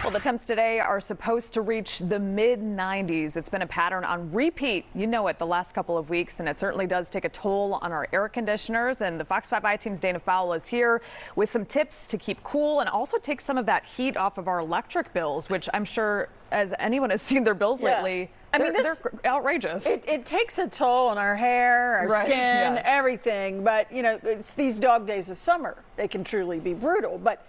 Well, the temps today are supposed to reach the mid-90s. It's been a pattern on repeat, you know it, the last couple of weeks, and it certainly does take a toll on our air conditioners. And the Fox 5 I-Team's Dana Fowle is here with some tips to keep cool and also take some of that heat off of our electric bills, which I'm sure, as anyone has seen their bills lately, they're outrageous. It takes a toll on our hair, our skin, everything. But, you know, it's these dog days of summer. They can truly be brutal. But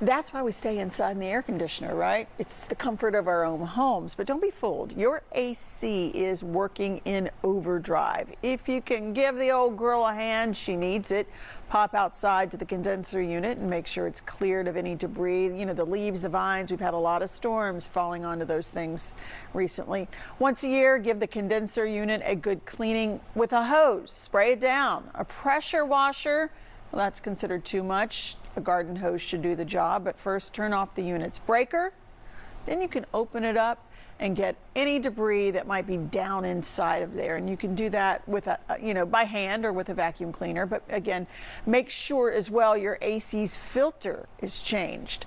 that's why we stay inside in the air conditioner, right? It's the comfort of our own homes. But don't be fooled. Your AC is working in overdrive. If you can give the old girl a hand, she needs it. Pop outside to the condenser unit and make sure it's cleared of any debris. You know, the leaves, the vines. We've had a lot of storms falling onto those things recently. Once a year, give the condenser unit a good cleaning with a hose. Spray it down. A pressure washer, well, that's considered too much. A garden hose should do the job, but first turn off the unit's breaker. Then you can open it up and get any debris that might be down inside of there. And you can do that with by hand or with a vacuum cleaner. But again, make sure as well your AC's filter is changed.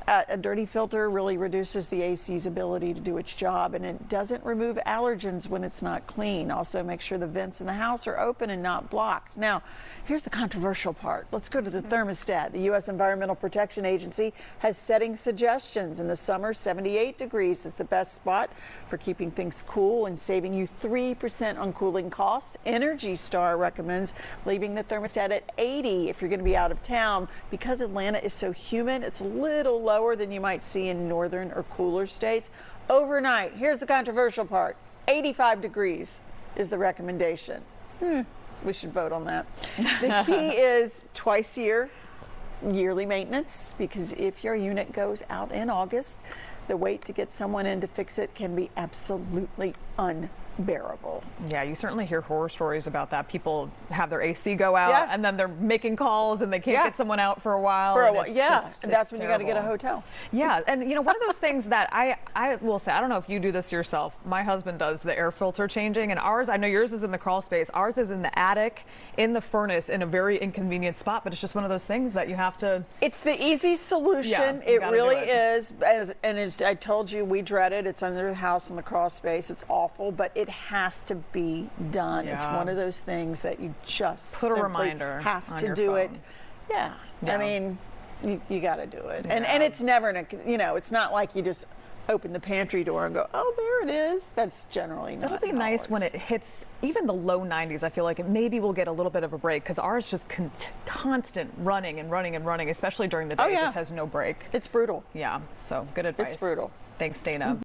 A dirty filter really reduces the AC's ability to do its job, and it doesn't remove allergens when it's not clean. Also, make sure the vents in the house are open and not blocked. Now, here's the controversial part. Let's go to the thermostat. The U.S. Environmental Protection Agency has setting suggestions. In the summer, 78 degrees is the best spot for keeping things cool and saving you 3% on cooling costs. Energy Star recommends leaving the thermostat at 80 if you're going to be out of town. Because Atlanta is so humid, it's a little lower than you might see in northern or cooler states. Overnight, here's the controversial part, 85 degrees is the recommendation. We should vote on that. The key is twice a year, yearly maintenance, because if your unit goes out in August, the wait to get someone in to fix it can be absolutely unbearable. Yeah, you certainly hear horror stories about that. People have their AC go out and then they're making calls and they can't get someone out for a while. And that's when you got to get a hotel. Yeah, and you know, one of those things that I will say, I don't know if you do this yourself. My husband does the air filter changing, and ours, I know yours is in the crawl space. Ours is in the attic, in the furnace, in a very inconvenient spot, but it's just one of those things that you have to. It's the easy solution. It really is. And as I told you, we dread it. It's under the house in the crawl space. It's awful, but it has to be done. It's one of those things that you just put a reminder have on to your do phone. it. I mean, you got to do it. And it's never it's not like you just open the pantry door and go, oh, there it is. That's generally not. It'll be nice when it hits even the low 90s. I feel like maybe we'll get a little bit of a break, because ours just constant running and running and running, especially during the day. It just has no break. It's brutal. Yeah, so good advice. It's brutal. Thanks, Dana.